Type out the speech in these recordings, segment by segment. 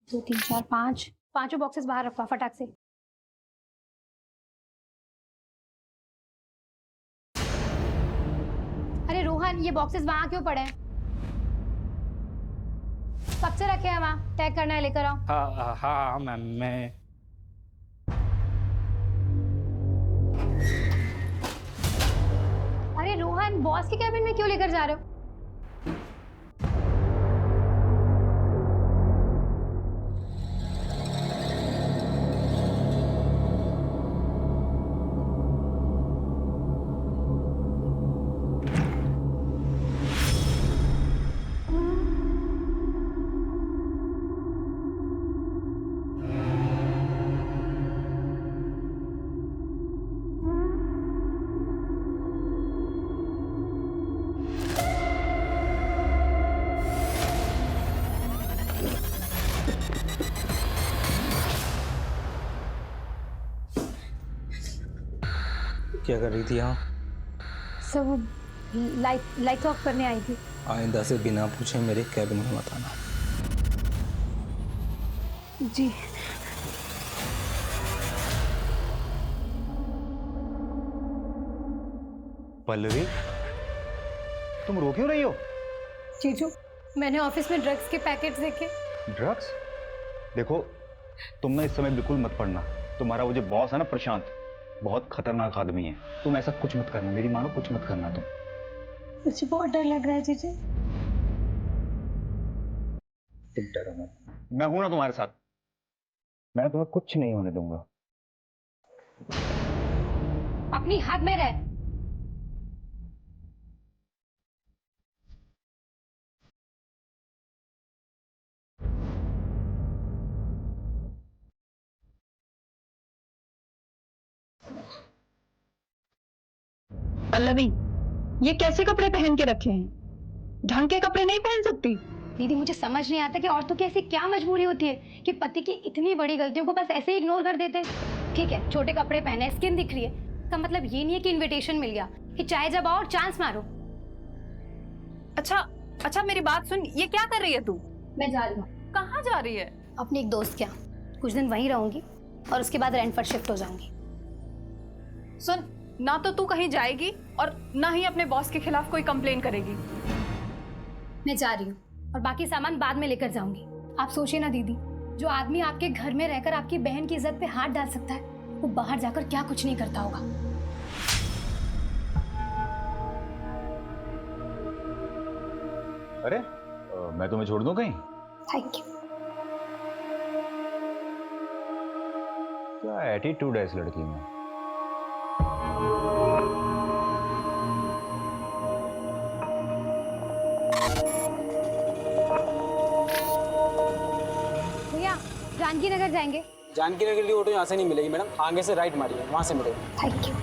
2 3 4 5 पांचों बॉक्सेस बाहर रखवा फटाक से। अरे रोहन, ये बॉक्सेस वहां क्यों पड़े हैं? कब से रखे हैं वहां? पैक करना है, लेकर आओ। हाँ हाँ मैम, मैं अरे रोहन, बॉस के कैबिन में क्यों लेकर जा रहे हो? क्या कर रही थी यहाँ? सब लाइट ऑफ करने आई थी। आइंदा से बिना पूछे मेरे कैबिन में मत आना। जी। पल्लवी, तुम रो क्यों रही हो? जीजू, मैंने ऑफिस में ड्रग्स के पैकेट्स देखे। ड्रग्स? देखो, तुम ना इस समय बिल्कुल मत पढ़ना। तुम्हारा वो जो बॉस है ना प्रशांत, बहुत खतरनाक आदमी है। तुम ऐसा कुछ मत करना, मेरी मानो, कुछ मत करना तुम। मुझे बहुत डर लग रहा है जीजू। तुम डरो मत, मैं हूं ना तुम्हारे साथ। मैं तुम्हें कुछ नहीं होने दूंगा। अपनी हद में रह। पल्लवी, ये कैसे कपड़े पहन के रखे हैं? ढंग के कपड़े नहीं पहन सकती? दीदी, मुझे समझ नहीं आता कि औरतों की ऐसी क्या मजबूरी होती है कि पति की इतनी बड़ी गलतियों को बस ऐसे ही इग्नोर कर देते हैं। ठीक है, छोटे कपड़े पहने, स्किन दिख रही है, इसका मतलब ये नहीं है कि इनविटेशन मिल गया कि चाहे जब आओ चांस मारो। अच्छा मेरी बात सुन, ये क्या कर रही है तू? मैं जा रही हूँ। कहाँ जा रही है? अपने एक दोस्त के यहाँ कुछ दिन वहीं रहूंगी और उसके बाद रेंट पर शिफ्ट हो जाऊंगी। सुन, ना तो तू कहीं जाएगी और ना ही अपने बॉस के खिलाफ कोई कंप्लेन करेगी। मैं जा रही हूँ और बाकी सामान बाद में लेकर जाऊंगी। आप सोचिए ना दीदी, जो आदमी आपके घर में रहकर आपकी बहन की इज्जत पे हाथ डाल सकता है, वो बाहर जाकर क्या कुछ नहीं करता होगा। अरे मैं तुम्हें छोड़ दूं कहीं? Thank you. क्या एटीट्यूड है इस लड़की में। भैया, जानकी नगर जाएंगे। जानकी नगर के लिए ऑटो यहाँ से नहीं मिलेगी मैडम, आगे से राइट मारिए, वहाँ से मिलेगी। Thank you.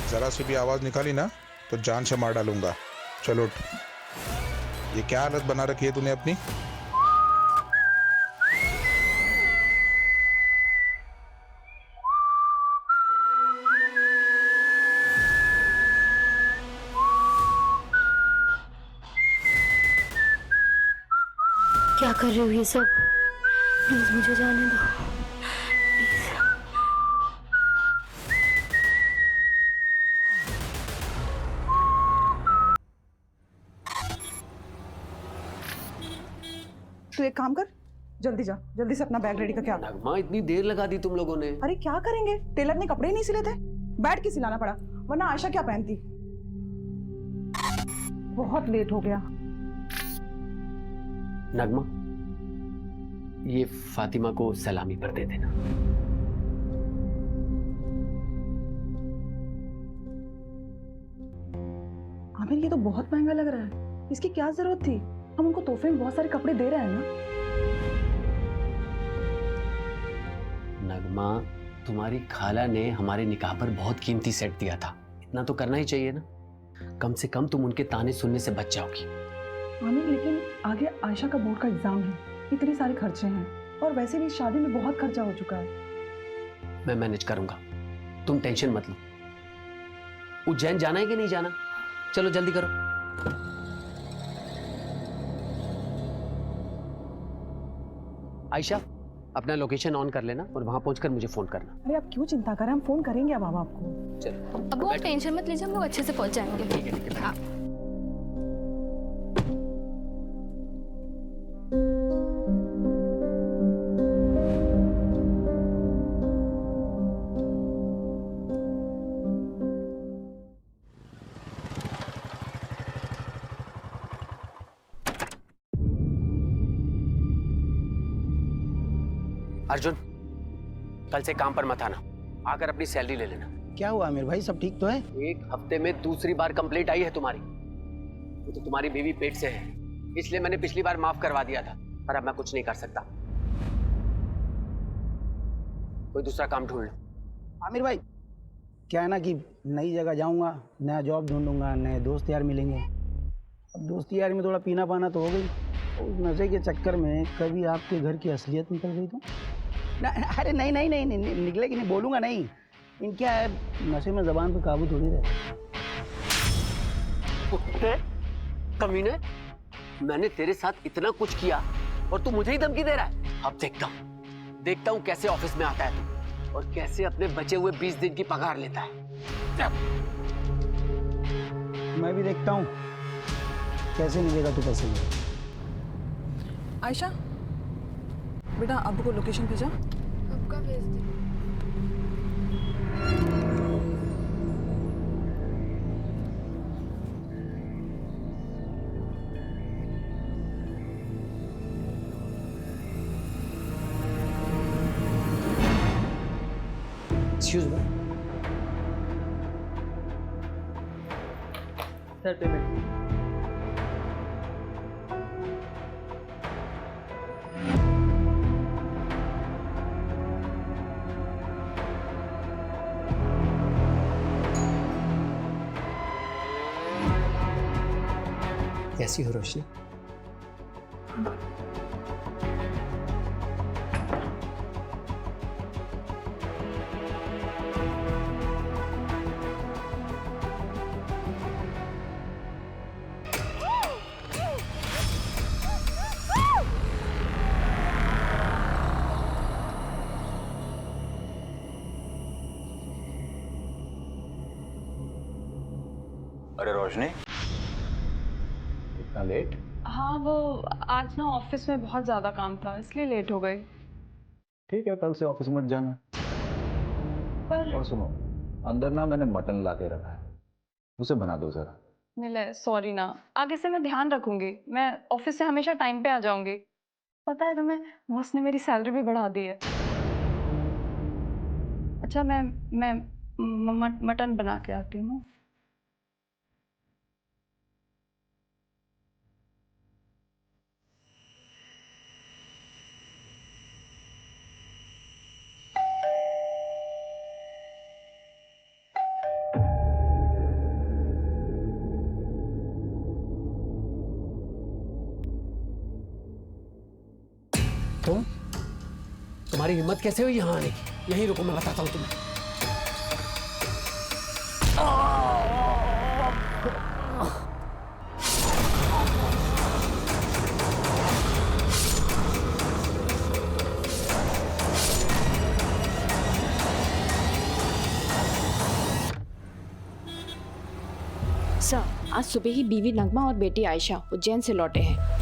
जरा सी भी आवाज निकाली ना तो जान से मार डालूंगा। चलो उठ। ये क्या हालत बना रखी है तूने अपनी? क्या कर रहे हो ये सब? प्लीज मुझे जाने दो, प्लीज। तू एक काम कर, जल्दी जा, जल्दी से अपना बैग रेडी करके आ। नगमा, इतनी देर लगा दी तुम लोगों ने। अरे क्या करेंगे, टेलर ने कपड़े ही नहीं सिले थे, बैठ के सिलाना पड़ा, वरना आयशा क्या पहनती। बहुत लेट हो गया। नगमा, ये फातिमा को सलामी पर दे देना। आमिर, ये तो बहुत महंगा लग रहा है। इसकी क्या जरूरत थी? हम उनको तोहफे में बहुत सारे कपड़े दे रहे हैं ना। नगमा, तुम्हारी खाला ने हमारे निकाह पर बहुत कीमती सेट दिया था, इतना तो करना ही चाहिए ना। कम से कम तुम उनके ताने सुनने से बच जाओगी। आमिर, लेकिन आगे आयशा का बोर्ड का एग्जाम है, इतने सारे खर्चे हैं, और वैसे भी शादी में बहुत खर्चा हो चुका है। मैं मैनेज करूंगा, तुम टेंशन मत लो। उज्जैन जाना है कि नहीं जाना? चलो जल्दी करो। आयशा, अपना लोकेशन ऑन कर लेना और वहां पहुंचकर मुझे फोन करना। अरे आप क्यों चिंता करें, हम फोन करेंगे अब आपको। चलो। अब वो टेंशन मत लीजिए, हम लोग अच्छे से पहुंच जाएंगे। ठीक है, ठीक है। हाँ। अर्जुन, कल से काम पर मत आना, आकर अपनी सैलरी ले लेना। क्या हुआ आमिर भाई, सब ठीक तो है? एक हफ्ते में दूसरी बार कंप्लेंट आई है तुम्हारी। वो तो तुम्हारी बीवी पेट से है, इसलिए मैंने पिछली बार माफ करवा दिया था, पर अब मैं कुछ नहीं कर सकता। कोई दूसरा काम ढूंढ लो। आमिर भाई, क्या है ना कि नई जगह जाऊंगा, नया जॉब ढूंढूंगा, नए दोस्त यार मिलेंगे। अब दोस्ती यार में थोड़ा पीना पाना तो हो गई, उस नशे के चक्कर में कभी आपके घर की असलियत निकल गई तो ना। अरे नहीं नहीं नहीं, नहीं, नहीं निकलेगी नहीं, बोलूँगा नहीं। इन क्या है, नशे में जबान पे काबू थोड़ी रहे। कुत्ते, कमीने, मैंने तेरे साथ इतना कुछ किया और तू मुझे ही धमकी दे रहा है। अब देखता हूँ कैसे ऑफिस में आता है तू, और कैसे अपने बचे हुए 20 दिन की पगार लेता है। मैं भी देखता हूँ कैसे मिलेगा तू पैसे में। आयशा बेटा, अब्बू को लोकेशन भेजा। अब का भेज दे। Excuse me sir, payment. कैसी हो रोशनी? अरे रोशनी, इतना लेट? हाँ, वो आज ना ऑफिस में बहुत ज्यादा काम था, इसलिए लेट हो गई। ठीक है, कल से ऑफिस मत जाना। पर और सुनो, अंदर ना मैंने मटन ला के रखा है, उसे बना दो जरा। नहीं, सॉरी ना, आगे से मैं ध्यान रखूंगी। मैं ऑफिस से हमेशा टाइम पे आ जाऊंगी। पता है तुम्हें, बॉस ने मेरी सैलरी भी बढ़ा दी है। अच्छा, मैं मटन बना के आती हूँ। तुम्हारी हिम्मत कैसे हुई यहाँ आने की? यहीं रुको, मैं बताता हूँ तुम्हें। सर, आज सुबह ही बीवी नगमा और बेटी आयशा उज्जैन से लौटे हैं।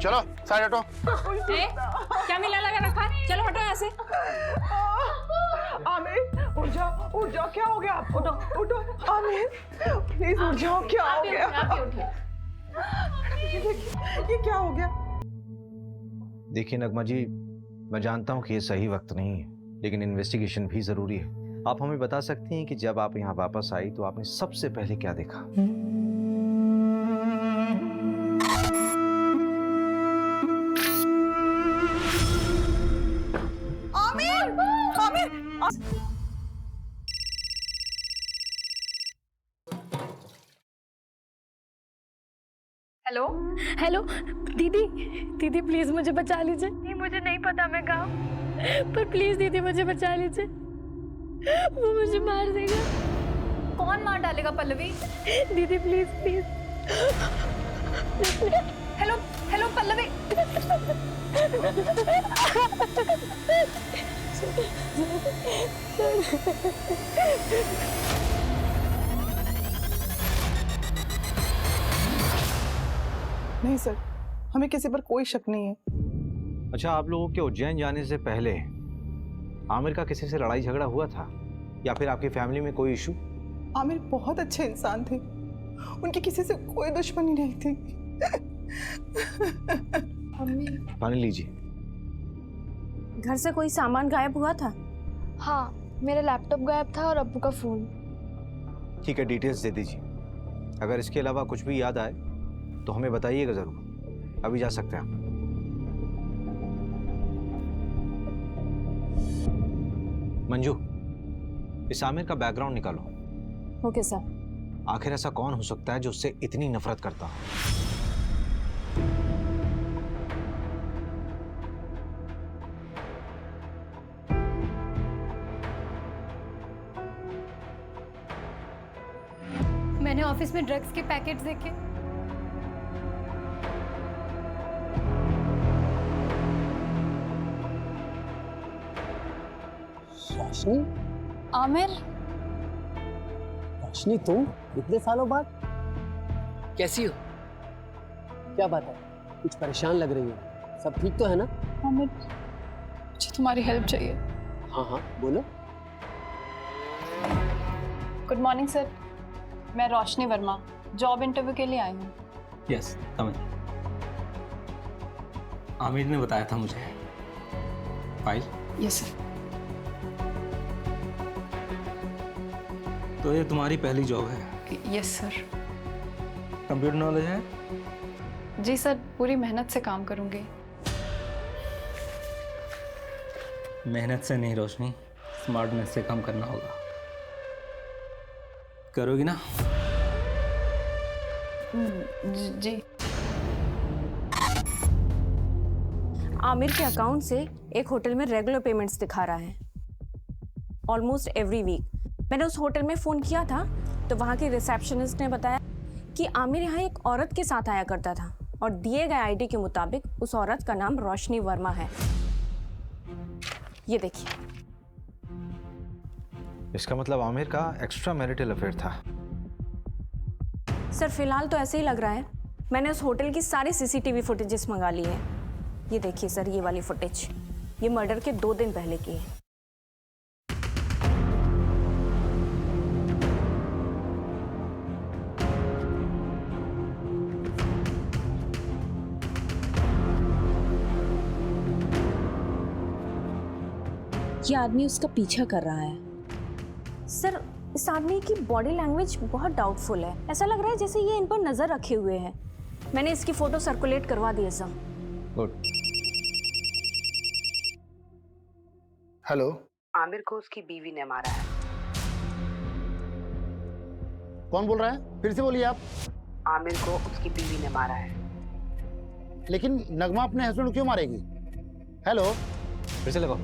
चलो साइड हटो। क्या मिला लगा रखा? चलो हटो यहाँ से। आमिर उठ जाओ, क्या हो गया आपको? उठो आमिर, प्लीज उठ जाओ, क्या हो गया? ये क्या हो गया? देखिए नगमा जी, मैं जानता हूँ कि ये सही वक्त नहीं है, लेकिन इन्वेस्टिगेशन भी जरूरी है। आप हमें बता सकती हैं कि जब आप यहाँ वापस आई तो आपने सबसे पहले क्या देखा? आमिर! आमिर! हेलो हेलो दीदी, दीदी प्लीज मुझे बचा लीजिए। नहीं मुझे नहीं पता मैं कहाँ हूँ, पर प्लीज दीदी मुझे बचा लीजिए, वो मुझे मार देगा। कौन मार डालेगा पल्लवी? दीदी please please. Hello hello Pallavi. नहीं सर, हमें किसी पर कोई शक नहीं है। अच्छा, आप लोगों के उज्जैन जाने से पहले आमिर का किसी से लड़ाई झगड़ा हुआ था या फिर आपकी फैमिली में कोई इशू? आमिर बहुत अच्छे इंसान थे, उनकी किसी से कोई दुश्मनी नहीं थी। पानी लीजिए। घर से कोई सामान गायब हुआ था? हाँ, मेरा लैपटॉप गायब था और अब्बू का फोन। ठीक है, डिटेल्स दे दीजिए। अगर इसके अलावा कुछ भी याद आए तो हमें बताइएगा जरूर। अभी जा सकते हैं आप। मंजू, इस आमिर का बैकग्राउंड निकालो। Okay sir. आखिर ऐसा कौन हो सकता है जो उससे इतनी नफरत करता हो? मैंने ऑफिस में ड्रग्स के पैकेट्स देखे। रोशनी? आमिर, रोशनी तुम इतने सालों बाद कैसी हो? क्या बात है, कुछ परेशान लग रही हो। सब ठीक तो है ना? आमिर मुझे तुम्हारी हेल्प चाहिए। हाँ हाँ बोलो। गुड मॉर्निंग सर, मैं रोशनी वर्मा जॉब इंटरव्यू के लिए आई हूँ। यस, कम। आमिर ने बताया था मुझे। फाइल? Yes sir. तो ये तुम्हारी पहली जॉब है? Yes sir. कंप्यूटर नॉलेज है? जी सर, पूरी मेहनत से काम करूँगी। मेहनत से नहीं रोशनी, स्मार्टनेस से काम करना होगा। करोगी ना? जी। आमिर के अकाउंट से एक होटल में रेगुलर पेमेंट्स दिखा रहा है, ऑलमोस्ट एवरी वीक। मैंने उस होटल में फ़ोन किया था तो वहाँ के रिसेप्शनिस्ट ने बताया कि आमिर यहाँ एक औरत के साथ आया करता था और दिए गए आईडी के मुताबिक उस औरत का नाम रोशनी वर्मा है। ये देखिए। इसका मतलब आमिर का एक्स्ट्रा मैरिटल अफेयर था। सर फिलहाल तो ऐसे ही लग रहा है। मैंने उस होटल की सारी सीसीटीवी फुटेजेस मंगा ली है। ये देखिए सर, ये वाली फुटेज, ये मर्डर के 2 दिन पहले की है। ये आदमी उसका पीछा कर रहा है। सर इस आदमी की बॉडी लैंग्वेज बहुत डाउटफुल है। ऐसा लग रहा है जैसे ये इन पर नजर रखे हुए है। मैंने इसकी फोटो सर्कुलेट करवा दी है सर। गुड। हेलो। आमिर को उसकी बीवी ने मारा है। कौन बोल रहा है? फिर से बोलिए आप। आमिर को उसकी बीवी ने मारा है। लेकिन नगमा अपने हस्बैंड को क्यों मारेगी? हेलो। फिर से लगाओ।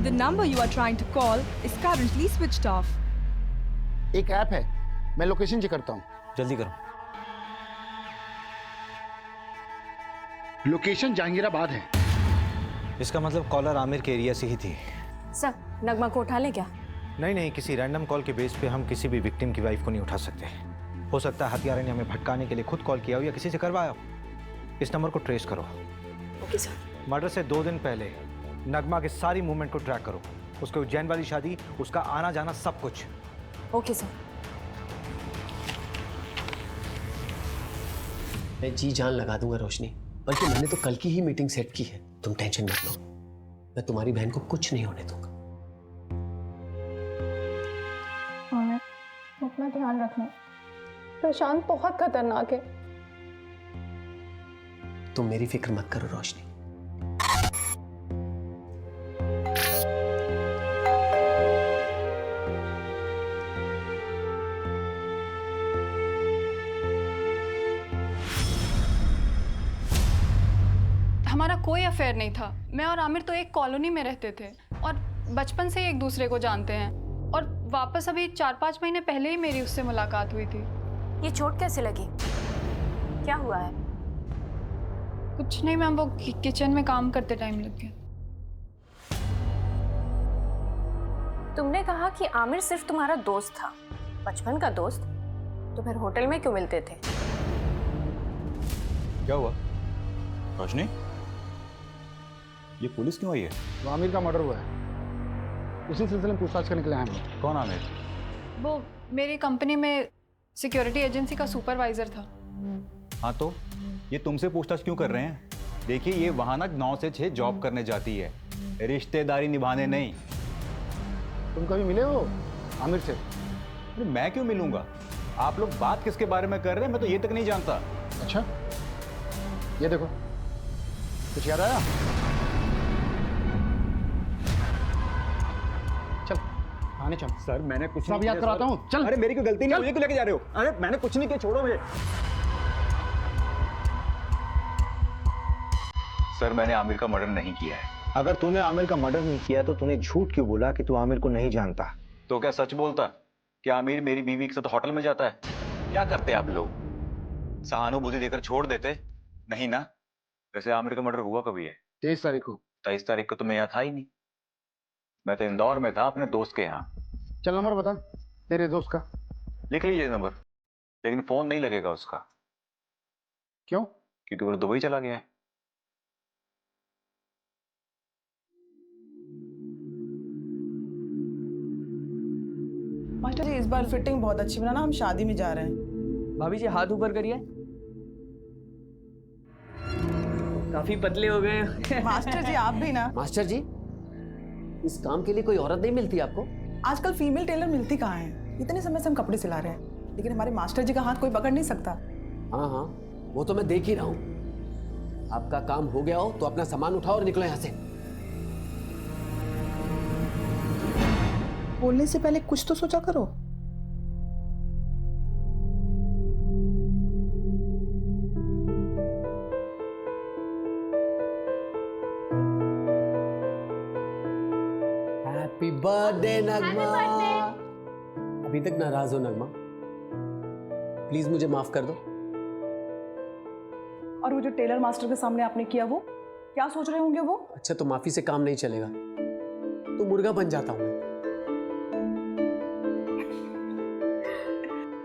The number you are trying to call is currently switched off. एक ऐप है, मैं लोकेशन चेक करता हूँ। जल्दी करो। लोकेशन जहांगीराबाद है। इसका मतलब कॉलर आमिर के एरिया से ही थी। सर नगमा को उठा ले क्या? नहीं, किसी रैंडम कॉल के बेस पे हम किसी भी विक्टिम की वाइफ को नहीं उठा सकते। हो सकता है हत्यारे ने हमें भटकाने के लिए खुद कॉल किया हो या किसी से करवाया हो। इस नंबर को ट्रेस करो। Okay sir. मर्डर से 2 दिन पहले नगमा के सारी मूवमेंट को ट्रैक करो। उसके उज्जैन वाली शादी, उसका आना जाना, सब कुछ। Okay sir. मैं जी जान लगा दूंगा रोशनी, बल्कि मैंने तो कल की ही मीटिंग सेट की है। तुम टेंशन मत लो, मैं तुम्हारी बहन को कुछ नहीं होने दूंगा। अपना ध्यान रखना। प्रशांत बहुत खतरनाक है। तुम मेरी फिक्र मत करो रोशनी। हमारा कोई अफेयर नहीं था। मैं और आमिर तो एक कॉलोनी में रहते थे और बचपन से ही एक दूसरे को जानते हैं। और वापस अभी 4-5 महीने पहले ही मेरी उससे मुलाकात हुई थी। ये चोट कैसे लगी? क्या हुआ है? कुछ नहीं मैम, वो किचन में काम करते टाइम लग गया। तुमने कहा कि आमिर सिर्फ तुम्हारा दोस्त था, बचपन का दोस्त, तो फिर होटल में क्यों मिलते थे? क्या हुआ रोशनी? ये पुलिस क्यों आई है? तो आमिर का मर्डर हुआ है, उसी सिलसिले में पूछताछ करने के लिए आए हैं। कौन आमिर? वो मेरी कंपनी में सिक्योरिटी एजेंसी का सुपरवाइजर था। हाँ तो ये तुमसे पूछताछ क्यों कर रहे हैं? देखिए ये वहां ना 9 से 6 जॉब करने जाती है, रिश्तेदारी निभाने नहीं। तुम कभी मिले हो आमिर से? अरे मैं क्यों मिलूंगा? आप लोग बात किसके बारे में कर रहे हैं मैं तो ये तक नहीं जानता। अच्छा, ये देखो, कुछ याद आया? चल आने चल। सर मैंने कुछ सब याद कराता हूँ, चल। अरे मेरी कोई गलती नहीं, मुझे क्यों लेके जा रहे हो? अरे मैंने कुछ नहीं किया, छोड़ो मुझे। सर मैंने आमिर का मर्डर नहीं किया है। अगर तूने आमिर का मर्डर नहीं किया तो तूने झूठ क्यों बोला कि तू आमिर को नहीं जानता? तो क्या सच बोलता कि आमिर मेरी बीवी के साथ होटल में जाता है? क्या करते आप लोग? सहानुभूति देकर छोड़ देते? नहीं ना। वैसे आमिर का मर्डर हुआ कभी है? 23 तारीख को। 23 तारीख को तो मैं यहाँ था ही नहीं, मैं तो इंदौर में था अपने दोस्त के यहाँ। चल नंबर बता तेरे दोस्त का। लिख लीजिए नंबर, लेकिन फोन नहीं लगेगा उसका। क्यों? क्योंकि वो दुबई चला गया है। मास्टर जी इस बार फिटिंग बहुत अच्छी बनाना, हम शादी में जा रहे हैं। भाभी जी हाथ ऊपर करिए। काफी पतले हो गए। मास्टर जी आप भी ना। मास्टर जी इस काम के लिए कोई औरत नहीं मिलती आपको? आजकल फीमेल टेलर मिलती कहाँ है? इतने समय से हम कपड़े सिला रहे हैं, लेकिन हमारे मास्टर जी का हाथ कोई पकड़ नहीं सकता। हाँ हाँ वो तो मैं देख ही रहा हूँ। आपका काम हो गया हो तो अपना सामान उठाओ और निकलो यहाँ से। बोलने से पहले कुछ तो सोचा करो। हैप्पी बर्थडे नगमा। अभी तक नाराज हो नगमा? प्लीज मुझे माफ कर दो। और वो जो टेलर मास्टर के सामने आपने किया, वो क्या सोच रहे होंगे वो? अच्छा तो माफी से काम नहीं चलेगा तो मुर्गा बन जाता हूँ।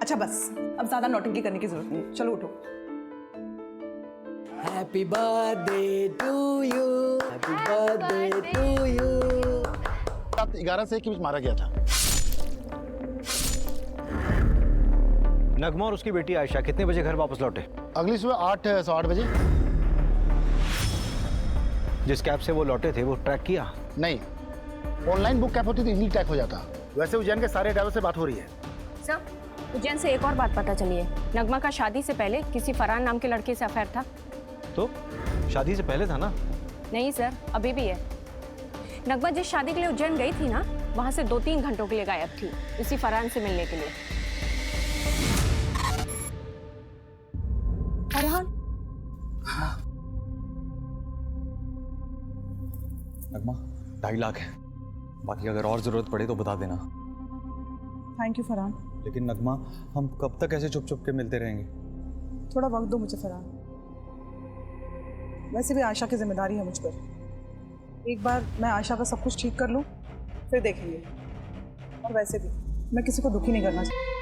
अच्छा बस, अब ज्यादा नौटंकी करने की जरूरत नहीं, चलो उठो। Happy birthday to you, happy birthday to you. रात 11 से 1 के बीच मारा गया था। नगमा और उसकी बेटी आयशा कितने बजे घर वापस लौटे? अगली सुबह 8 सवा 8 बजे। जिस कैब से वो लौटे थे वो ट्रैक किया? नहीं, ऑनलाइन बुक कैब होती तो इजीली ट्रैक हो जाता। वैसे उज्जैन के सारे ड्राइवर से बात हो रही है। सर, उज्जैन से एक और बात पता चली है। नगमा का शादी से पहले किसी फरहान नाम के लड़के से अफेयर था। तो शादी से पहले था ना? नहीं सर, अभी भी है। नगमा जिस शादी के लिए उज्जैन गई थी ना, वहां से 2-3 घंटों के लिए गायब थी, इसी फरहान से मिलने के लिए। फरहान? नगमा 2.5 लाख है, बाकी अगर और जरूरत पड़े तो बता देना। Thank you Farhan. लेकिन नगमा हम कब तक ऐसे चुप चुप के मिलते रहेंगे? थोड़ा वक्त दो मुझे फरहान। वैसे भी आयशा की जिम्मेदारी है मुझ पर। एक बार मैं आयशा का सब कुछ ठीक कर लूँ, फिर देखेंगे। और वैसे भी मैं किसी को दुखी नहीं करना चाहती।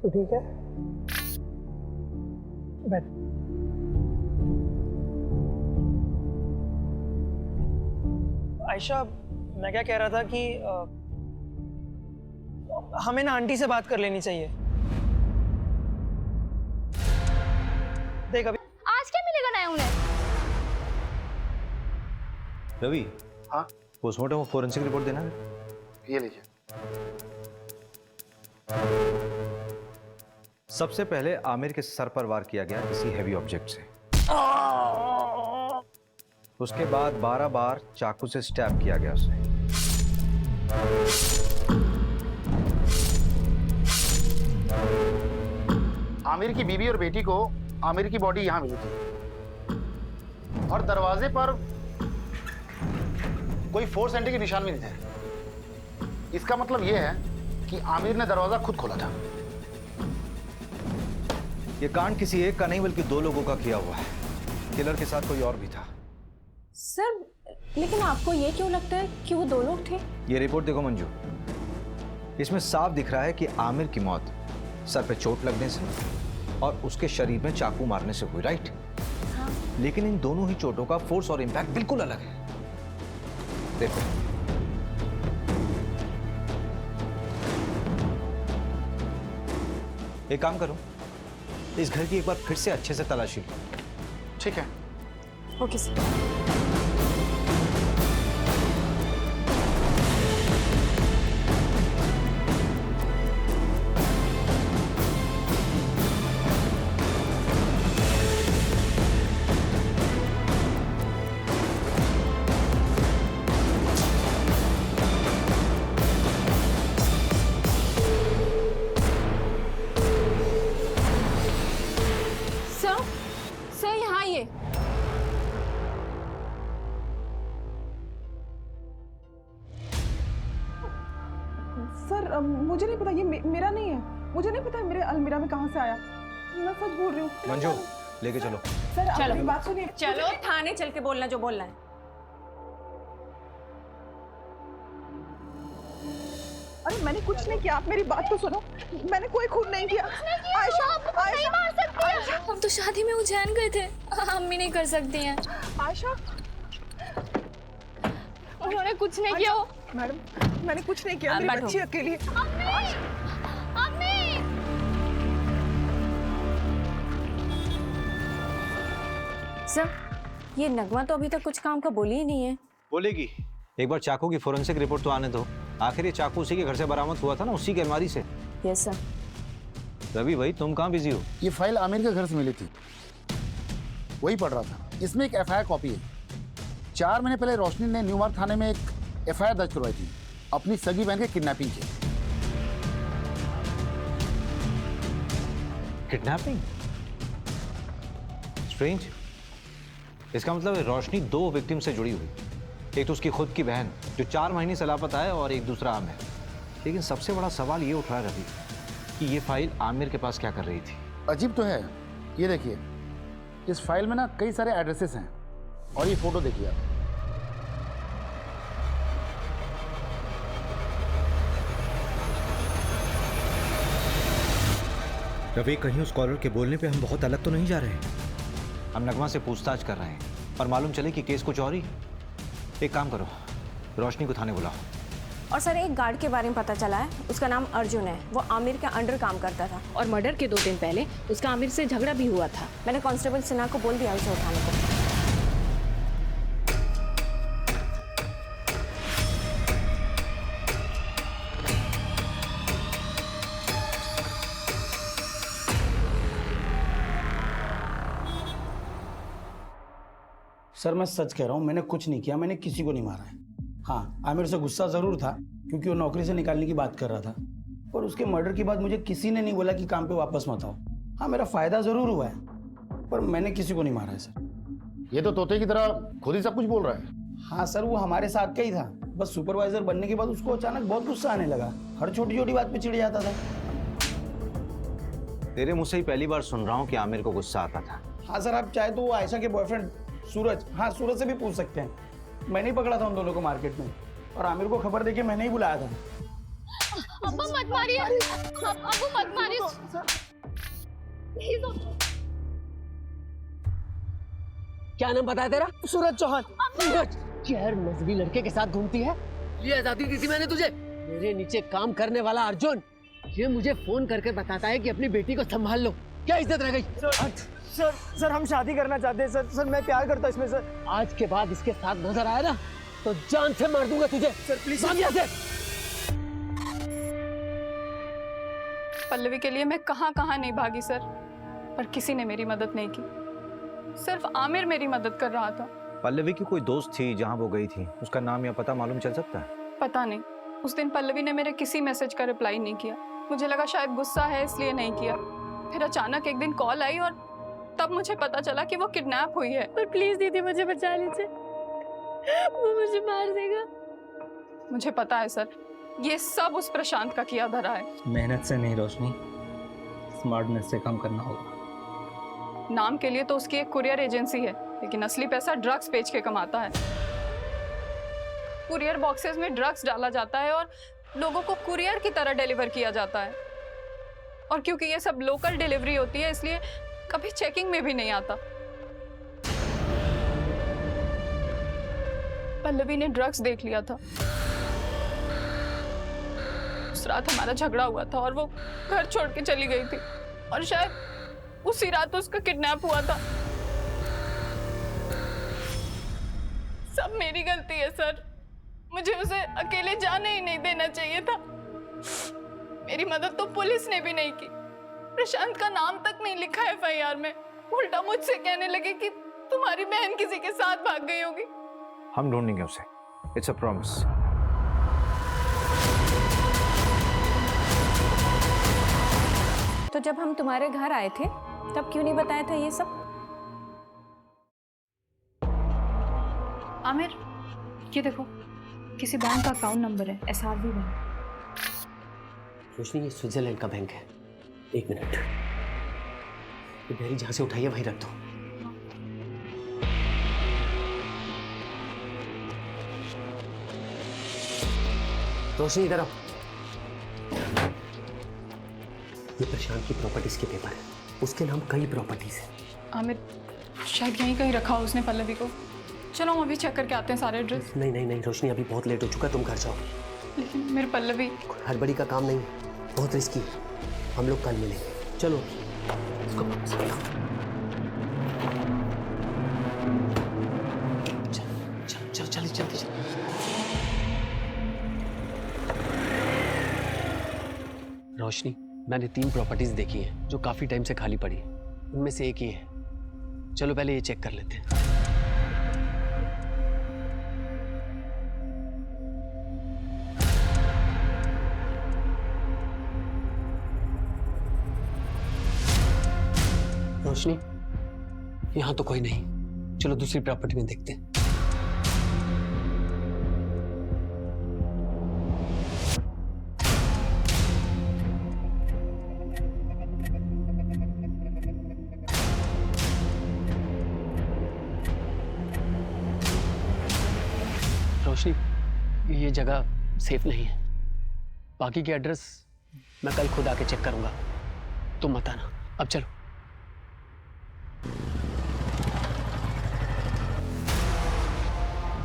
तो ठीक है, बैठ। आयशा, मैं क्या कह रहा था कि हमें ना आंटी से बात कर लेनी चाहिए। देख अभी आज क्या मिलेगा नया उन्हें? रवि हाँ पोस्टमार्टम और फोरेंसिक रिपोर्ट देना है। ये लीजिए। सबसे पहले आमिर के सर पर वार किया गया किसी हैवी ऑब्जेक्ट से। उसके बाद 12 बार चाकू से स्टैब किया गया उसे। आमिर की बीवी और बेटी को आमिर की बॉडी यहां मिली थी और दरवाजे पर कोई फोर्स एंट्री के निशान भी नहीं थे। इसका मतलब यह है कि आमिर ने दरवाजा खुद खोला था। यह कांड किसी एक का नहीं बल्कि 2 लोगों का किया हुआ है। किलर के साथ कोई और भी था। सर लेकिन आपको ये क्यों लगता है कि वो 2 लोग थे? ये रिपोर्ट देखो मंजू, इसमें साफ दिख रहा है कि आमिर की मौत सर पे चोट लगने से और उसके शरीर में चाकू मारने से हुई, राइट? हाँ। लेकिन इन दोनों ही चोटों का फोर्स और इंपैक्ट बिल्कुल अलग है। देखो एक काम करो, इस घर की एक बार फिर से अच्छे से तलाशी लो। ठीक है। Okay sir. सर मुझे नहीं पता, ये मेरा नहीं है। मुझे नहीं पता मेरे अलमीरा में कहाँ से आया। मैं सच बोल रही हूँ। मंजू लेके चलो। सर आप चलो। मेरी बात सुनिए। चलो थाने चल के बोलना जो बोलना है। अरे मैंने कुछ नहीं किया, आप मेरी बात तो सुनो। मैंने कोई खून नहीं किया। आयशा, नहीं मार सकती है। हम तो शादी में उज्जैन गए थे, हम भी नहीं कर सकती हैं। आयशा उन्होंने कुछ नहीं किया। मैडम मैंने कुछ नहीं किया, मेरी बच्ची अकेली है। सर ये नगमा तो अभी तक कुछ काम का बोली ही नहीं है। बोलेगी। एक बार चाकू की फोरेंसिक रिपोर्ट तो आने दो। आखिर ये चाकू उसी के घर से बरामद हुआ था ना, उसी की अलमारी से। Yes sir. रवि भाई तुम कहाँ बिजी हो? ये फाइल आमिर के घर से मिली थी, वही पढ़ रहा था। इसमें एक एफआईआर कॉपी है। 4 महीने पहले रोशनी ने न्यू मार्ग थाने में एक एफआईआर दर्ज करवाई थी अपनी सगी बहन के किडनैपिंग की। किडनैपिंग? स्ट्रेंज। इसका मतलब है रोशनी 2 विक्टिम से जुड़ी हुई। एक तो उसकी खुद की बहन जो 4 महीने से लापता है और एक दूसरा आमिर। लेकिन सबसे बड़ा सवाल ये उठ रहा है रवि कि ये फाइल आमिर के पास क्या कर रही थी? अजीब तो है। ये देखिए, इस फाइल में ना कई सारे एड्रेसेस हैं और ये फोटो देखिए आप। रवि कहीं उस कॉलर के बोलने पे हम बहुत अलग तो नहीं जा रहे हैं? हम नगमा से पूछताछ कर रहे हैं और मालूम चले कि केस कुछ और ही। एक काम करो, रोशनी को थाने बुलाओ। और सर एक गार्ड के बारे में पता चला है, उसका नाम अर्जुन है। वो आमिर के अंडर काम करता था और मर्डर के 2 दिन पहले उसका आमिर से झगड़ा भी हुआ था। मैंने कांस्टेबल सिन्हा को बोल दिया उसे उठाने को। सर मैं सच कह रहा हूँ, मैंने कुछ नहीं किया, मैंने किसी को नहीं मारा है। हाँ आमिर से गुस्सा ज़रूर था क्योंकि वो नौकरी से निकालने की बात कर रहा था, और उसके मर्डर के बाद मुझे किसी ने नहीं बोला कि काम पे वापस मत आओ। हाँ मेरा फ़ायदा ज़रूर हुआ है, पर मैंने किसी को नहीं मारा है सर। ये तो तोते की तरह खुद ही सब कुछ बोल रहा है। हाँ सर वो हमारे साथ का ही था, बस सुपरवाइजर बनने के बाद उसको अचानक बहुत गुस्सा आने लगा। हर छोटी छोटी बात पे चिढ़ जाता था। तेरे मुँह से ही पहली बार सुन रहा हूँ कि आमिर को गुस्सा आता था। हाँ सर आप चाहे तो वो आयशा के बॉयफ्रेंड सूरज, हाँ सूरज से भी पूछ सकते हैं। मैंने ही पकड़ा था उन दोनों को मार्केट में, और आमिर को खबर देके मैंने ही बुलाया था। अब्बू मत मारिए, अब्बू मत मारिए। क्या नाम बताया तेरा? सूरज चौहान। सूरज गैर मजहबी लड़के के साथ घूमती है। ये आजादी दी थी मैंने तुझे। मेरे नीचे काम करने वाला अर्जुन ये मुझे फोन करके बताता है कि अपनी बेटी को संभाल लो। क्या इज्जत रह गई? सर हम शादी करना चाहते हैं सर। सर मैं प्यार करता हूँ इसमें सर। आज के बाद इसके साथ नजर आया ना तो जान से मार दूंगा तुझे। सर प्लीज भाग यहाँ से। पल्लवी के लिए मैं कहाँ कहाँ नहीं भागी सर, पर किसी ने मेरी मदद नहीं की। सिर्फ आमिर मेरी मदद कर रहा था। पल्लवी की कोई दोस्त थी जहां वो गई थी, उसका नाम या पता मालूम चल सकता है? पता नहीं, उस दिन पल्लवी ने मेरे किसी मैसेज का रिप्लाई नहीं किया। मुझे लगा शायद गुस्सा है इसलिए नहीं किया। फिर अचानक एक दिन कॉल आई और तब मुझे पता चला कि वो किडनैप हुई है। पर प्लीज दीदी मुझे बचा लीजिए, वो मुझे मार देगा। मुझे पता है सर, ये सब उस प्रशांत का किया धरा है। मेहनत से नहीं रोशनी, स्मार्टनेस से काम करना होगा। नाम के लिए तो उसकी एक कुरियर एजेंसी है, लेकिन असली पैसा ड्रग्स बेच के कमाता है। कुरियर बॉक्सेस में ड्रग्स डाला जाता है और लोगों को कुरियर की तरह डिलीवर किया जाता है। और क्योंकि ये सब लोकल डिलीवरी होती है, इसलिए कभी चेकिंग में भी नहीं आता। पल्लवी ने ड्रग्स देख लिया था। उस रात हमारा झगड़ा हुआ था और वो घर छोड़ के चली गई थी, और शायद उसी रात उसका किडनैप हुआ था। सब मेरी गलती है सर, मुझे उसे अकेले जाने ही नहीं देना चाहिए था। मेरी मदद तो पुलिस ने भी नहीं की। प्रशांत का नाम तक नहीं लिखा एफआईआर में। उल्टा मुझसे कहने लगे कि तुम्हारी बहन किसी के साथ भाग गई होगी। हम ढूंढेंगे उसे, इट्स अ प्रॉमिस। तो जब हम तुम्हारे घर आए थे तब क्यों नहीं बताया था ये सब? आमिर, ये देखो, किसी बैंक का अकाउंट नंबर है, SRB बैंक। रोशनी, ये स्विट्जरलैंड का बैंक है। एक मिनट, ये बैरी जहां से उठाइए वहीं रख दो। रोशनी इधर आओ। ये प्रशांत की प्रॉपर्टीज के पेपर है, उसके नाम कई प्रॉपर्टीज है। आमिर, शायद यहीं कहीं रखा हो उसने पल्लवी को। चलो हम अभी चेक करके आते हैं सारे एड्रेस। नहीं नहीं नहीं रोशनी, अभी बहुत लेट हो चुका है, तुम घर जाओ। लेकिन मेरे पल्लवी, हड़बड़ी का काम नहीं है, बहुत रिस्की है। हम लोग कल मिलेंगे। चलो इसको वापस रखो। चलो चलो चलो जल्दी चलो। रोशनी, मैंने 3 प्रॉपर्टीज देखी हैं जो काफी टाइम से खाली पड़ी है। उनमें से एक ही है। चलो पहले ये चेक कर लेते हैं। रोशनी, यहां तो कोई नहीं। चलो दूसरी प्रॉपर्टी में देखते हैं। रोशनी, ये जगह सेफ नहीं है। बाकी के एड्रेस मैं कल खुद आके चेक करूंगा, तुम मत आना। अब चलो।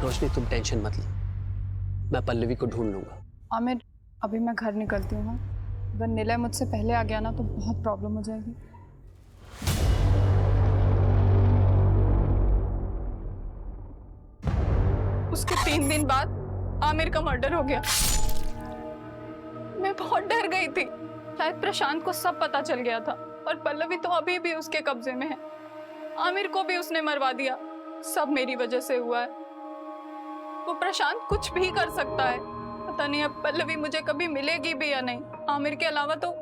रोशनी, तुम टेंशन मत लो, मैं पल्लवी को ढूंढ लूंगा। आमिर, अभी मैं घर निकलती हूँ। अगर निलय मुझसे पहले आ गया ना तो बहुत प्रॉब्लम हो जाएगी। उसके 3 दिन बाद आमिर का मर्डर हो गया। मैं बहुत डर गई थी। शायद प्रशांत को सब पता चल गया था, और पल्लवी तो अभी भी उसके कब्जे में है। आमिर को भी उसने मरवा दिया। सब मेरी वजह से हुआ है। वो प्रशांत कुछ भी कर सकता है। पता नहीं अब पल्लवी मुझे कभी मिलेगी भी या नहीं। आमिर के अलावा तो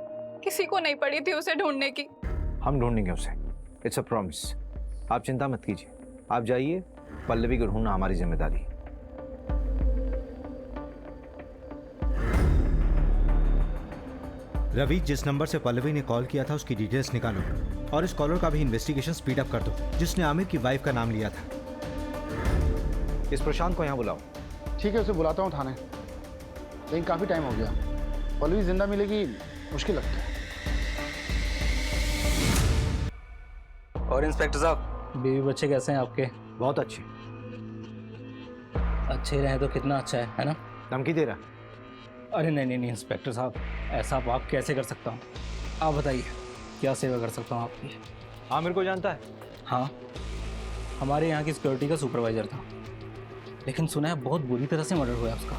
किसी को नहीं पड़ी थी उसे ढूंढने की। हम ढूंढेंगे उसे, इट्स अ प्रॉमिस। आप चिंता मत कीजिए, आप जाइए, पल्लवी को ढूंढना हमारी जिम्मेदारी। रवि, जिस नंबर से पल्लवी ने कॉल किया था उसकी डिटेल्स निकालो और इस कॉलर का भी इन्वेस्टिगेशन स्पीड अप कर दो, जिसने आमिर की वाइफ का नाम लिया था। इस प्रशांत को यहाँ बुलाओ। ठीक है, उसे बुलाता हूँ थाने, लेकिन काफ़ी टाइम हो गया। पल्लवी जिंदा मिलेगी मुश्किल लगता है। और इंस्पेक्टर साहब, बीवी बच्चे कैसे हैं आपके? बहुत अच्छे। अच्छे रहे तो कितना अच्छा है ना? धमकी दे रहा? अरे नहीं नहीं नहीं इंस्पेक्टर साहब, ऐसा आप कैसे कर सकता हूँ? आप बताइए क्या सेवा कर सकता हूँ आपकी? आमिर को जानता है? हाँ, हमारे यहाँ की सिक्योरिटी का सुपरवाइजर था। लेकिन सुना है बहुत बुरी तरह से मर्डर हुआ है उसका।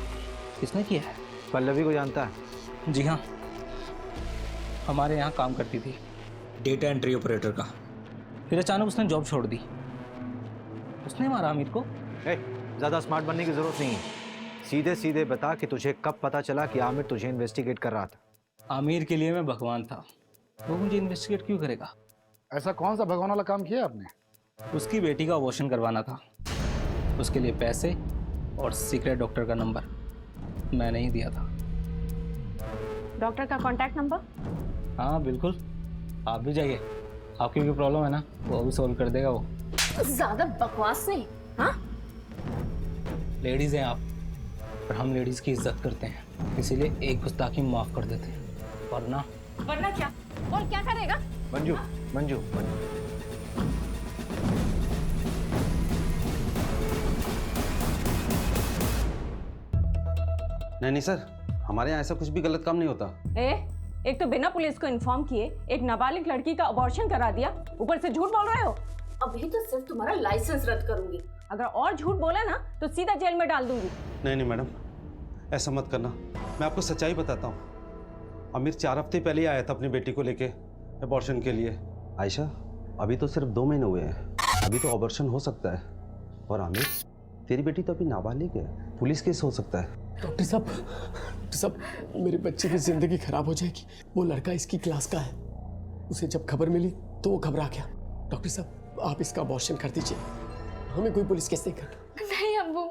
किसने किया है? पल्लवी को जानता है? जी हाँ, हमारे यहाँ काम करती थी, डेटा एंट्री ऑपरेटर का। फिर अचानक उसने जॉब छोड़ दी। उसने मारा अमित को। ज़्यादा स्मार्ट बनने की ज़रूरत नहीं है। सीधे सीधे बता कि तुझे कब पता चला कि आमिर तुझे इन्वेस्टिगेट कर रहा था। आमिर के लिए मैं भगवान था, वो मुझे इन्वेस्टिगेट क्यों करेगा? ऐसा कौन सा भगवान वाला काम किया आपने? उसकी बेटी का अबॉर्शन करवाना था, उसके लिए पैसे और सीक्रेट डॉक्टर का नंबर मैंने ही दिया था। डॉक्टर का कॉन्टैक्ट नंबर? हाँ बिल्कुल, आप भी जाइए, आपकी भी प्रॉब्लम है ना, वो भी सॉल्व कर देगा वो। ज्यादा बकवास नहीं। हाँ, लेडीज हैं आप, पर हम लेडीज की इज्जत करते हैं, इसीलिए एक गुस्ताखी माफ कर देते हैं, वरना क्या? और क्या करेगा? मंजू, मंजू, मंजू। नहीं सर, हमारे यहाँ ऐसा कुछ भी गलत काम नहीं होता। एक तो बिना पुलिस को इन्फॉर्म किए एक नाबालिग लड़की का अबॉर्शन करा दिया, ऊपर से झूठ बोल रहे हो। अभी तो सिर्फ तुम्हारा लाइसेंस रद्द करूंगी, अगर और झूठ बोले ना तो सीधा जेल में डाल दूंगी। नहीं मैडम, ऐसा मत करना, मैं आपको सच्चाई बताता हूँ। आमिर 4 हफ्ते पहले ही आया था अपनी बेटी को लेके अबॉर्शन के लिए। आयशा, अभी तो सिर्फ 2 महीने हुए हैं, अभी तो अबॉर्शन हो सकता है। और आमिर, तेरी बेटी तो अभी नाबालिग है, पुलिस केस हो सकता है। डॉक्टर साहब, मेरे बच्चे की जिंदगी खराब हो जाएगी। वो लड़का इसकी क्लास का है, उसे जब खबर मिली तो वो घबरा गया। डॉक्टर साहब, आप इसका अबॉर्शन कर दीजिए, हमें कोई पुलिस केस नहीं करना। नहीं अब्बू,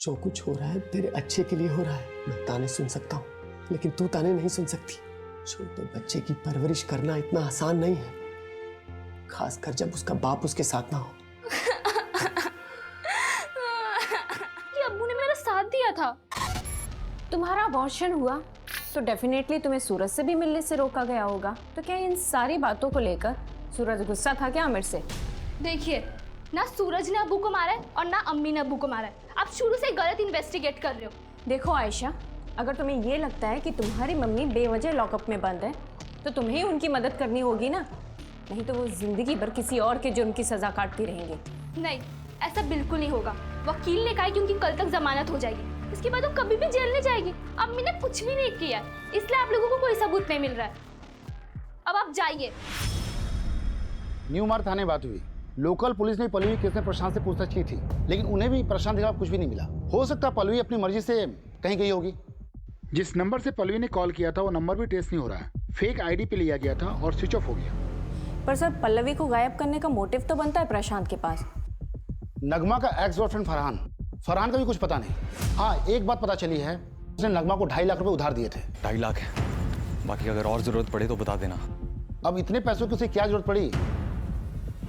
जो कुछ हो रहा है तेरे अच्छे के लिए हो रहा है। मैं ताने सुन सकता हूँ, लेकिन तू ताने नहीं सुन सकती। छोटे बच्चे की परवरिश करना इतना आसान नहीं है, खासकर जब उसका बाप उसके साथ ना हो। कि अब्बू ने मेरा साथ दिया था। तुम्हारा अबॉर्शन हुआ तो डेफिनेटली तुम्हें सूरज से भी मिलने से रोका गया होगा, तो क्या इन सारी बातों को लेकर सूरज गुस्सा था क्या आमिर से? देखिए, ना सूरज ने अब्बू को मारा है और ना अम्मी ने अब्बू को मारा है। आप शुरू से गलत इन्वेस्टिगेट कर रहे हो। देखो आयशा, अगर तुम्हें ये लगता है कि तुम्हारी मम्मी बेवजह लॉकअप में बंद है तो तुम्हें ही उनकी मदद करनी होगी ना, नहीं तो वो जिंदगी भर किसी और के जुर्म की सजा काटती रहेंगी। नहीं, ऐसा बिल्कुल नहीं होगा। वकील ने कहा कि उनकी कल तक जमानत हो जाएगी, इसके बाद वो कभी भी जेल नहीं जाएगी। अम्मी ने कुछ भी नहीं किया है, इसलिए आप लोगों को कोई सबूत नहीं मिल रहा है। अब आप जाइए। न्यू मार्ग थाने बात हुई, लोकल पुलिस ने पल्लवी केस में प्रशांत से पूछताछ की थी, लेकिन उन्हें भी प्रशांत के खिलाफ कुछ भी नहीं मिला। हो सकता है पल्लवी अपनी मर्जी से कहीं गई होगी। जिस नंबर से पल्लवी ने कॉल किया था वो नंबर भी ट्रेस नहीं हो रहा है, फेक आईडी पे लिया गया था और स्विच ऑफ हो गया। पर सर, पल्लवी को गायब करने का मोटिव तो बनता है प्रशांत के पास। नगमा का एक्स गर्लफ्रेंड फरहान का भी कुछ पता नहीं। हाँ, एक बात पता चली है, उसने नगमा को 2.5 लाख रुपए उधार दिए थे। 2.5 लाख है, बाकी अगर और जरूरत पड़े तो बता देना। अब इतने पैसों की उसे क्या जरूरत पड़ी,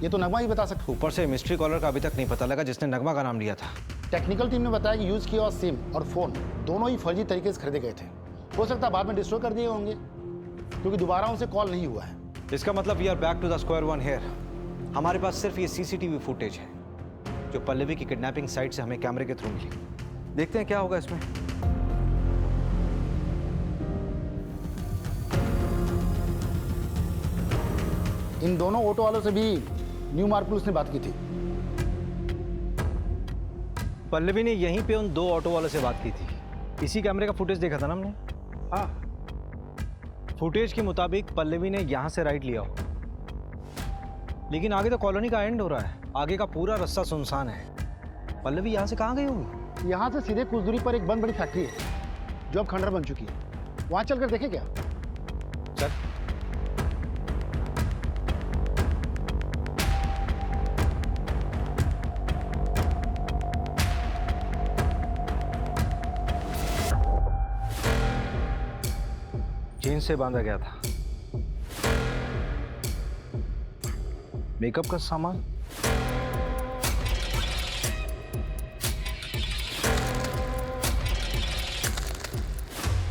ये तो नगमा ही बता सकती। ऊपर से मिस्ट्री कॉलर का अभी तक नहीं पता लगा जिसने नगमा का नाम लिया था। टेक्निकल टीम ने बताया कि यूज किया हुआ सिम और फोन दोनों ही फर्जी तरीके से खरीदे गए थे। हो सकता है बाद में डिस्ट्रॉय कर दिए होंगे, क्योंकि दोबारा उनसे कॉल नहीं हुआ है। इसका मतलब we are back to the square one here. हमारे पास सिर्फ ये सीसीटीवी फुटेज है जो पल्लवी की किडनैपिंग साइट से हमें कैमरे के थ्रू मिली। देखते हैं क्या होगा इसमें। इन दोनों ऑटो वालों से भी न्यू मार्ग पुलिस ने बात की थी। पल्लवी ने यहीं पे उन 2 ऑटो वालों से बात की थी। इसी कैमरे का फुटेज देखा था ना हमने। हाँ, फुटेज के मुताबिक पल्लवी ने यहां से राइट लिया हो, लेकिन आगे तो कॉलोनी का एंड हो रहा है, आगे का पूरा रास्ता सुनसान है। पल्लवी यहां से कहां गई होगी? यहाँ से सीधे कुछ दूरी पर एक बंद बड़ी फैक्ट्री है जो अब खंडर बन चुकी है। वहां चलकर देखें क्या? चल। चेन से बांधा गया था। मेकअप का सामान,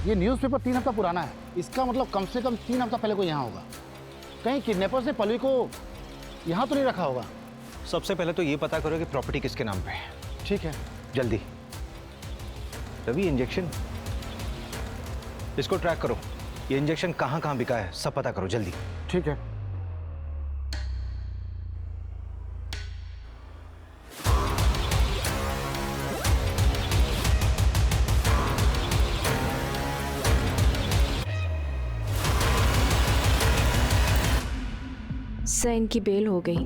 ये न्यूज़पेपर 3 हफ्ता पुराना है, इसका मतलब कम से कम 3 हफ्ता पहले कोई यहाँ होगा। कहीं किडनैपर्स ने पल्लवी को यहाँ तो नहीं रखा होगा। सबसे पहले तो ये पता करो कि प्रॉपर्टी किसके नाम पे है। ठीक है, जल्दी। रवि, इंजेक्शन, इसको ट्रैक करो। ये इंजेक्शन कहाँ कहाँ बिका है सब पता करो जल्दी। ठीक है। सर इनकी बेल हो गई।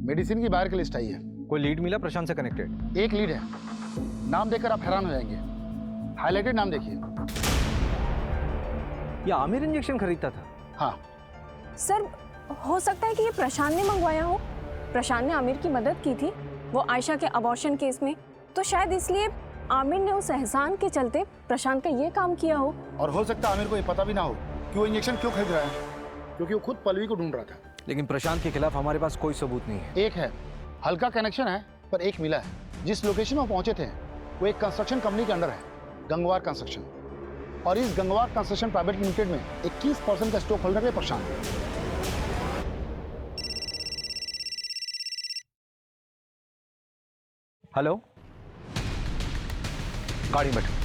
मेडिसिन की बाहर की लिस्ट आई है। कोई लीड मिला प्रशांत से कनेक्टेड? एक लीड है, नाम देखकर आप हैरान हो जाएंगे। हाईलाइटेड नाम देखिए। ये आमिर इंजेक्शन खरीदता था? हाँ सर हो सकता है कि ये प्रशांत ने मंगवाया हो। प्रशांत ने आमिर की मदद की थी वो आयशा के अबॉर्शन केस में, तो शायद इसलिए आमिर ने उस एहसान के चलते प्रशांत का ये काम किया हो। और हो सकता है आमिर को ये पता भी ना हो कि वो इंजेक्शन क्यों खरीद रहा है, क्योंकि वो खुद पल्लवी को ढूंढ रहा था। लेकिन प्रशांत के खिलाफ हमारे पास कोई सबूत नहीं है। एक है, हल्का कनेक्शन है, पर एक मिला है। जिस लोकेशन में पहुंचे थे वो एक कंस्ट्रक्शन कंपनी के अंडर है, गंगवार कंस्ट्रक्शन। और इस गंगवार कंस्ट्रक्शन प्राइवेट लिमिटेड में 21% का स्टॉक होल्डर है प्रशांत। हेलो, गाड़ी में बैठो।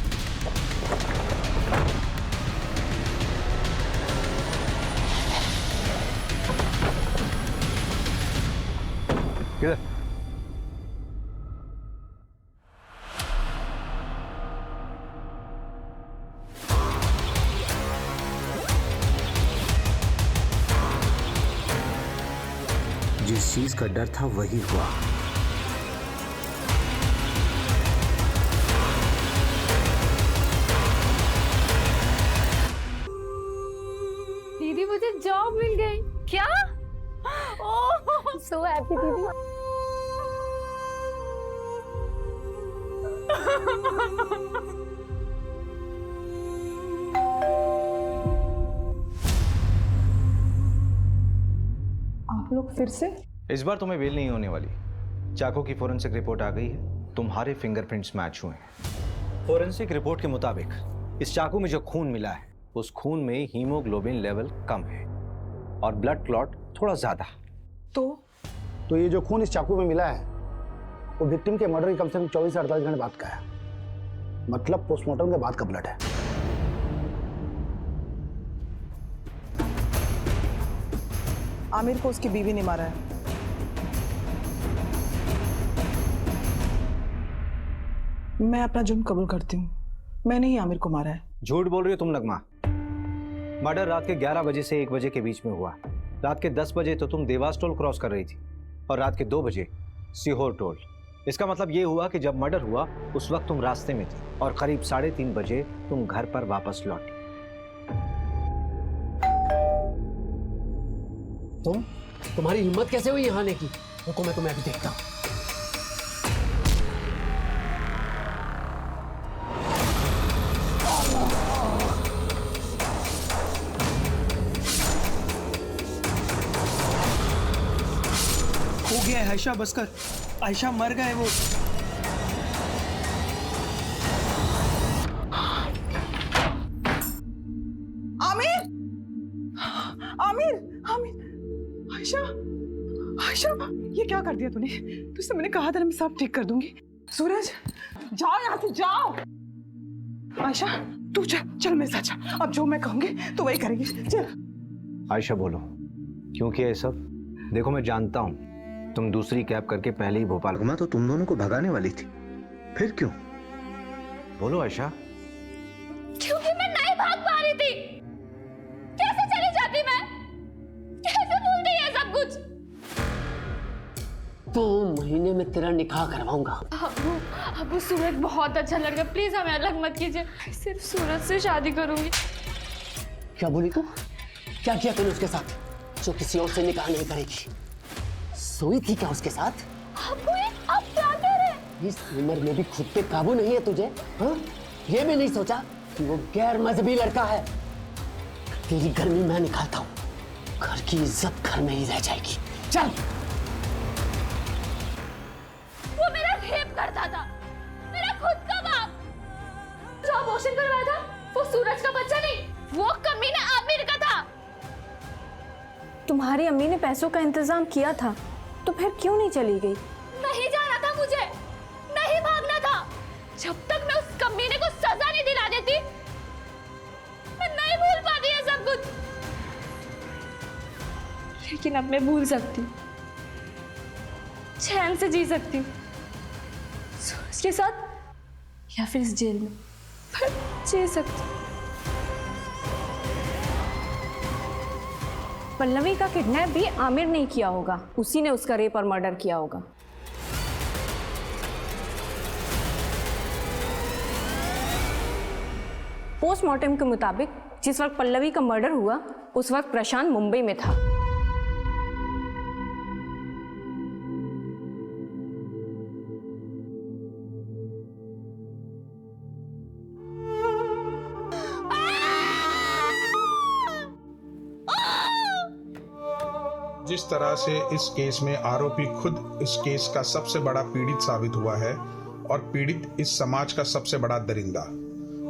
किधर? जिस चीज का डर था वही हुआ। दीदी मुझे जॉब मिल गई। क्या? ओह सो हैप्पी दीदी। आप लोग फिर से? इस बार तुम्हें बेल नहीं होने वाली। चाकू की फोरेंसिक रिपोर्ट आ गई है, तुम्हारे फिंगरप्रिंट्स मैच हुए हैं। फोरेंसिक रिपोर्ट के मुताबिक इस चाकू में जो खून मिला है उस खून में हीमोग्लोबिन लेवल कम है और ब्लड क्लॉट थोड़ा ज्यादा। तो ये जो खून इस चाकू में मिला है वो विक्टिम के मर्डर की कम से कम 24 से 48 घंटे बाद का है। मतलब पोस्टमार्टम के बाद का ब्लड है। आमिर को उसकी बीवी ने मारा है। मैं अपना जुर्म कबूल करती हूँ, मैंने ही आमिर को मारा है। झूठ बोल रही हो तुम नगमा। मर्डर रात के 11 बजे से 1 बजे के बीच में हुआ। रात के 10 बजे तो तुम देवास टोल क्रॉस कर रही थी और रात के 2 बजे सीहोर टोल। इसका मतलब ये हुआ कि जब मर्डर हुआ उस वक्त तुम रास्ते में थी और करीब 3:30 बजे तुम घर पर वापस लौटी। तुम्हारी हिम्मत कैसे हुई यहाँ आने की? रुको मैं तुम्हें अभी देखता हूँ। हो गया है आयशा, बस कर। आयशा मर गए वो। आमिर, आमिर, आमिर, आयशा, आयशा, ये क्या कर दिया तूने? तुझसे मैंने कहा था ना मैं सब ठीक कर दूंगी। सूरज, जाओ यहाँ से, जाओ। आयशा, तू चल, चल मेरे साथ चल। अब जो मैं कहूंगी तो वही करेंगे। चल। आयशा बोलो, क्यों किया ये सब? देखो मैं जानता हूँ तुम दूसरी कैब करके पहले ही भोपाल। मैं तो तुम दोनों को भगाने वाली थी, फिर क्यों? बोलो आयशा। क्योंकि मैं नहीं भाग पा रही थी। कैसे चली जाती मैं? कैसे भूलती है सब कुछ? 2 महीने में तेरा निकाह करवाऊंगा। अबू सूरज बहुत अच्छा लड़का, प्लीज हमें अलग मत कीजिए। सिर्फ सूरज से शादी करूंगी। क्या बोली तू? क्या किया तूने उसके साथ जो किसी और से निकाह नहीं करेगी? सोई थी क्या उसके साथ? आप क्या कह रहे हैं? इस उम्र में भी खुद पे काबू नहीं है तुझे? हाँ? ये भी नहीं सोचा कि वो गैर मजहबी लड़का है? तेरी गर्मी मैं निकालता हूँ, घर की इज्जत घर में ही रह जाएगी। चल। वो मेरा रेप करता था, मेरा खुद का बाप। जो अबॉर्शन करवाया था वो सूरज का बच्चा नहीं, वो कमीना आमिर का था। तुम्हारी अम्मी ने पैसों का इंतजाम किया था तो फिर क्यों नहीं चली गई? नहीं जाना था मुझे, नहीं भागना था। जब तक मैं उस कमीने को सजा नहीं दिला देती मैं नहीं भूल पाती है सब कुछ। लेकिन अब मैं भूल सकती हूँ, चैन से जी सकती हूँ, सूरज के साथ या फिर इस जेल में, पर जी सकती हूँ। पल्लवी का किडनैप भी आमिर ने किया होगा, उसी ने उसका रेप और मर्डर किया होगा। पोस्टमार्टम के मुताबिक जिस वक्त पल्लवी का मर्डर हुआ उस वक्त प्रशांत मुंबई में था। जिस तरह से इस केस में आरोपी खुद इस केस का सबसे बड़ा पीड़ित साबित हुआ है और पीड़ित इस समाज का सबसे बड़ा दरिंदा,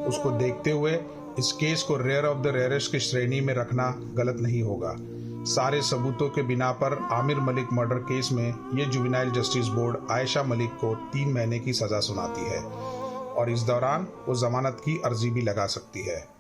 उसको देखते हुए इस केस को रेयर ऑफ द रेयरेस्ट की श्रेणी में रखना गलत नहीं होगा। सारे सबूतों के बिना पर आमिर मलिक मर्डर केस में ये juvenile justice board Ayesha Malik को 3 महीने की सजा सुनाती है और इस दौरान वो जमानत की अर्जी भी लगा सकती है।